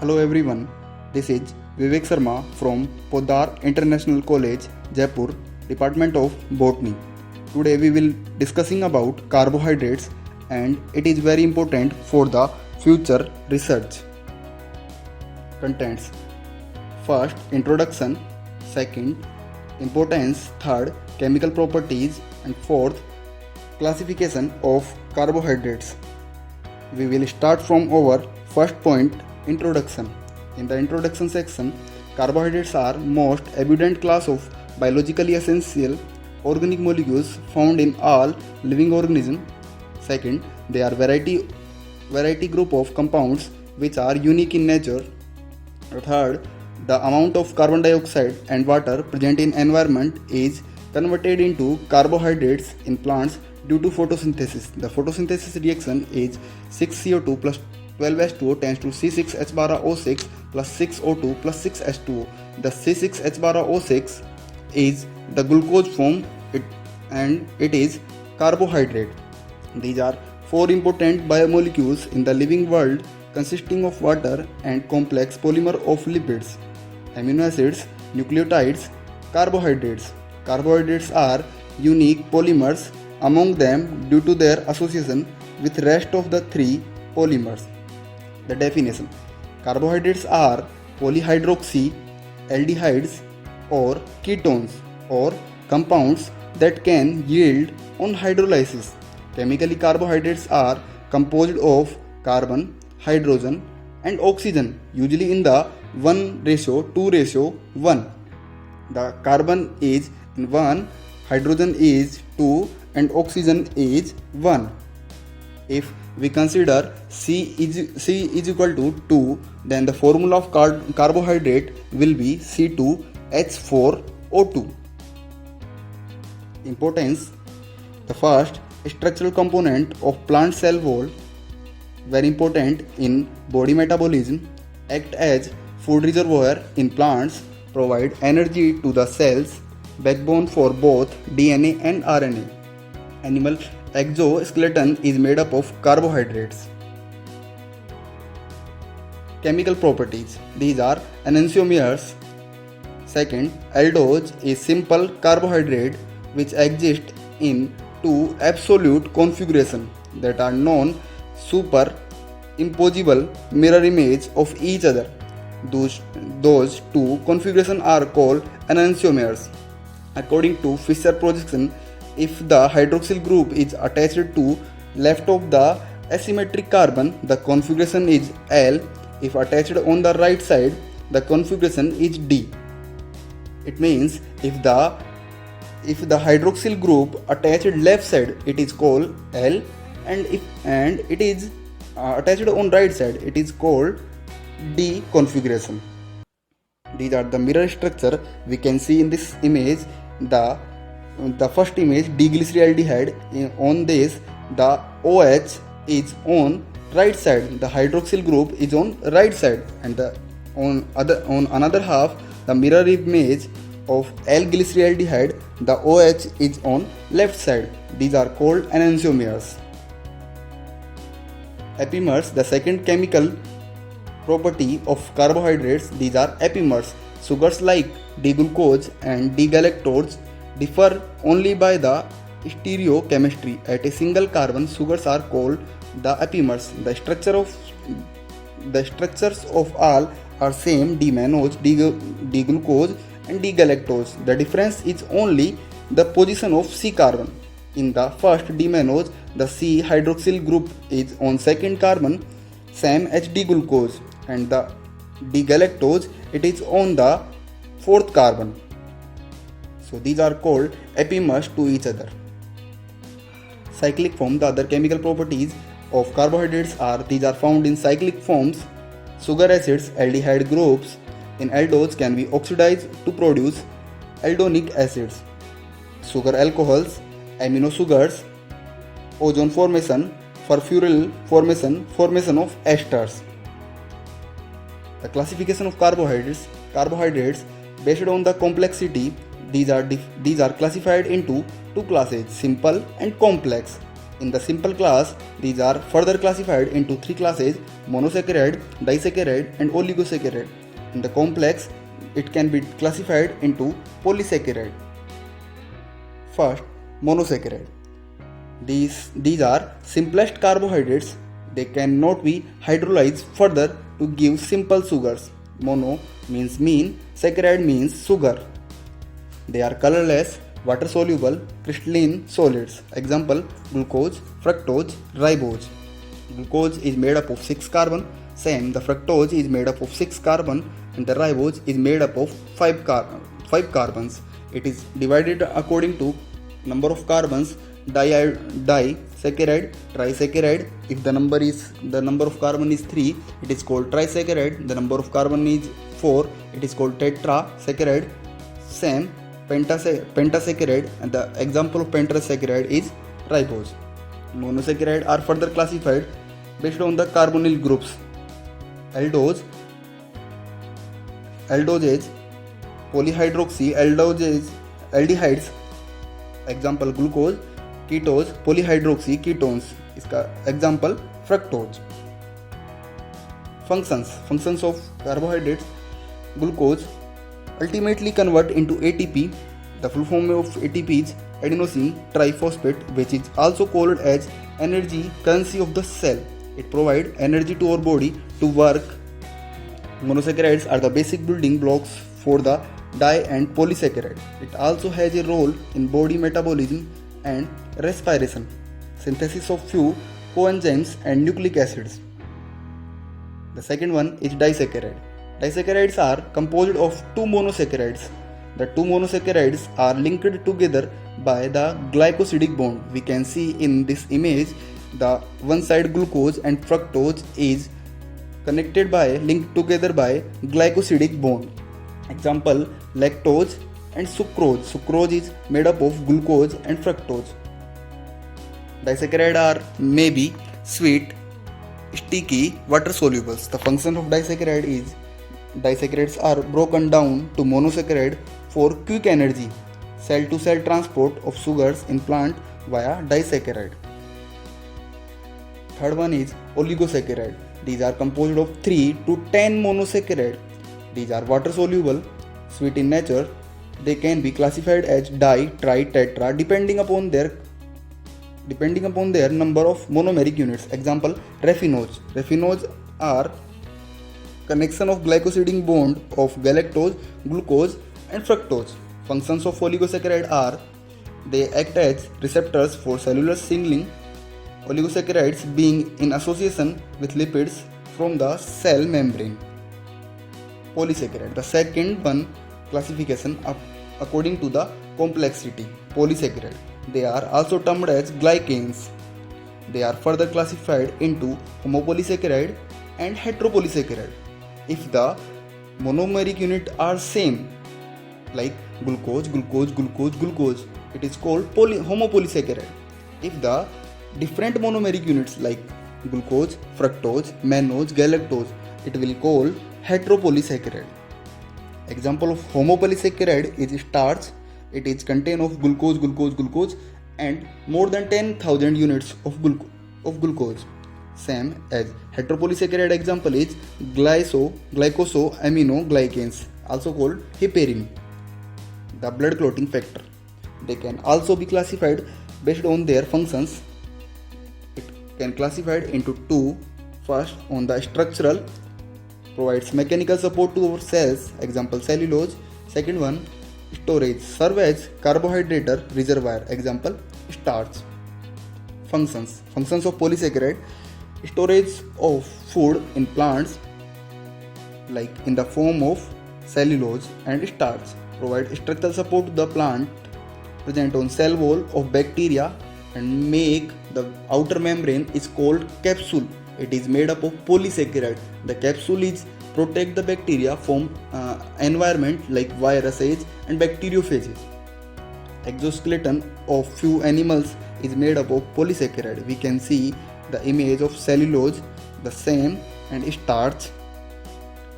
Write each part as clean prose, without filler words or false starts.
Hello everyone, this is Vivek Sharma from Podar International College, Jaipur, Department of Botany. Today we will discussing about carbohydrates and it is very important for the future research. Contents: first, introduction; second, importance; third, chemical properties; and fourth, classification of carbohydrates. We will start from our first point, introduction. In the introduction section, carbohydrates are most abundant class of biologically essential organic molecules found in all living organisms. Second, they are variety group of compounds which are unique in nature. Third, the amount of carbon dioxide and water present in environment is converted into carbohydrates in plants due to photosynthesis. The photosynthesis reaction is 6CO2 plus 12H2O tends to C6H6 plus 6O2 plus 6H2O. The C6H6 is the glucose form and it is carbohydrate. These are four important biomolecules in the living world consisting of water and complex polymer of lipids, amino acids, nucleotides, carbohydrates. Carbohydrates are unique polymers among them due to their association with rest of the three polymers. The definition: carbohydrates are polyhydroxy aldehydes or ketones or compounds that can yield on hydrolysis. Chemically, carbohydrates are composed of carbon, hydrogen and oxygen, usually in the 1:2:1. The carbon is in 1, hydrogen is 2 and oxygen is 1. If we consider C is equal to 2, then the formula of carbohydrate will be C2H4O2. Importance: the first, structural component of plant cell wall, very important in body metabolism, act as food reservoir in plants, provide energy to the cells, backbone for both DNA and RNA. Animal exoskeleton is made up of carbohydrates. Chemical properties: these are enantiomers. Second, aldose is simple carbohydrate which exist in two absolute configuration that are known superimposable mirror image of each other. Those two configurations are called enantiomers. According to Fischer projection, if the hydroxyl group is attached to left of the asymmetric carbon, the configuration is L. If attached on the right side, the configuration is D. It means if the hydroxyl group attached left side, it is called L, and if it is attached on right side, it is called D configuration. These are the mirror structure we can see in this image. The first image, diglyceraldehyde. On this, the OH is on right side, the hydroxyl group is on right side, and on another half, the mirror image of L-glyceraldehyde, the OH is on left side. These are called enantiomers. Epimers, the second chemical property of carbohydrates. These are epimers. Sugars like D-glucose and D-galactose differ only by the stereochemistry. At a single carbon, sugars are called the epimers. The structures of all are same: D-mannose, D-glucose and D-galactose. The difference is only the position of C carbon. In the first D-mannose, the C hydroxyl group is on second carbon, same as D-glucose, and the D-galactose, it is on the fourth carbon. So these are called epimers to each other. Cyclic form, the other chemical properties of carbohydrates are, these are found in cyclic forms. Sugar acids, aldehyde groups in aldose can be oxidized to produce aldonic acids. Sugar alcohols, amino sugars, ozone formation, furfuryl formation of esters. The classification of carbohydrates based on the complexity. These are classified into two classes: simple and complex. In the simple class, these are further classified into three classes: monosaccharide, disaccharide, and oligosaccharide. In the complex, it can be classified into polysaccharide. First, monosaccharide. These are simplest carbohydrates. They cannot be hydrolyzed further to give simple sugars. Mono means mean, saccharide means sugar. They are colorless, water-soluble, crystalline solids. Example: glucose, fructose, ribose. Glucose is made up of 6 carbon. Same, the fructose is made up of 6 carbon, and the ribose is made up of 5 carbons. It is divided according to number of carbons: disaccharide, trisaccharide. If the number of carbon is 3, it is called trisaccharide. The number of carbon is 4, it is called tetrasaccharide. Same, pentasaccharide, and the example of pentasaccharide is ribose. Monosaccharide are further classified based on the carbonyl groups: aldose, aldoses, polyhydroxy, aldehydes. Example: glucose, ketose, polyhydroxy, ketones. इसका example fructose. Functions of carbohydrates: glucose ultimately convert into ATP. The full form of ATP is adenosine triphosphate, which is also called as energy currency of the cell. It provides energy to our body to work. Monosaccharides are the basic building blocks for the di and polysaccharide. It also has a role in body metabolism and respiration, synthesis of few coenzymes and nucleic acids. The second one is disaccharide. Disaccharides are composed of two monosaccharides. The two monosaccharides are linked together by the glycosidic bond. We can see in this image the one side glucose and fructose is linked together by glycosidic bond. Example: lactose and sucrose. Sucrose is made up of glucose and fructose. Disaccharides are maybe sweet, sticky, water solubles. The function of disaccharide is disaccharides are broken down to monosaccharide for quick energy, cell to cell transport of sugars in plant via disaccharide. Third one is oligosaccharide. These are composed of 3 to 10 monosaccharide. These are water soluble, sweet in nature. They can be classified as di, tri, tetra depending upon their number of monomeric units. Example: raffinose. Raffinose are connection of glycosidic bond of galactose, glucose and fructose. Functions of oligosaccharide are: they act as receptors for cellular signaling, oligosaccharides being in association with lipids from the cell membrane. Polysaccharide. The second one classification according to the complexity. Polysaccharide. They are also termed as glycans. They are further classified into homopolysaccharide and heteropolysaccharide. If the monomeric unit are same, like glucose, it is called homopolysaccharide. If the different monomeric units like glucose, fructose, mannose, galactose, it will call heteropolysaccharide. Example of homopolysaccharide is starch. It is contain of glucose and more than 10,000 units of glucose. Same as heteropolysaccharide example is glycosaminoglycans, also called heparin. The blood clotting factor. They can also be classified based on their functions. It can classified into two. First, on the structural, provides mechanical support to our cells. Example: cellulose. Second one, storage, serve as carbohydrate reservoir. Example: starch. Functions of polysaccharide: storage of food in plants like in the form of cellulose and starch, provide structural support to the plant, present on cell wall of bacteria and make the outer membrane is called capsule. It is made up of polysaccharide. The capsule is protect the bacteria from environment like viruses and bacteriophages. Exoskeleton of few animals is made up of polysaccharide. We can see the image of cellulose, the same, and starch.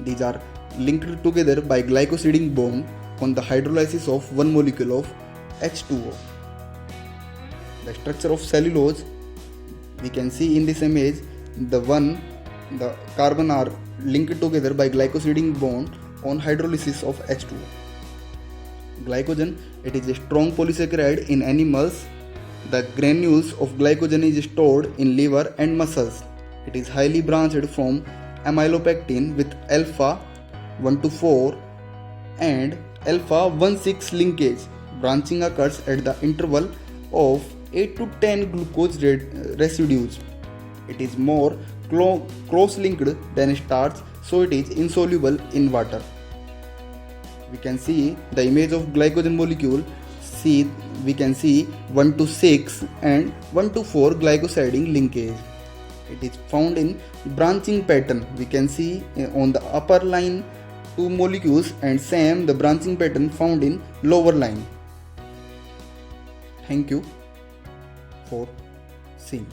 These are linked together by glycosidic bond on the hydrolysis of one molecule of H2O. The structure of cellulose We can see in this image the carbon are linked together by glycosidic bond on hydrolysis of H2O. Glycogen, it is a strong polysaccharide in animals. The granules of glycogen is stored in liver and muscles. It is highly branched from amylopectin with alpha 1 to 4 and alpha 1,6 linkage. Branching occurs at the interval of 8 to 10 glucose residues. It is more cross-linked than starch, so it is insoluble in water. We can see the image of glycogen molecule. We can see 1 to 6 and 1 to 4 glycosiding linkage. It is found in branching pattern. We can see on the upper line 2 molecules and same the branching pattern found in lower line. Thank you for seeing.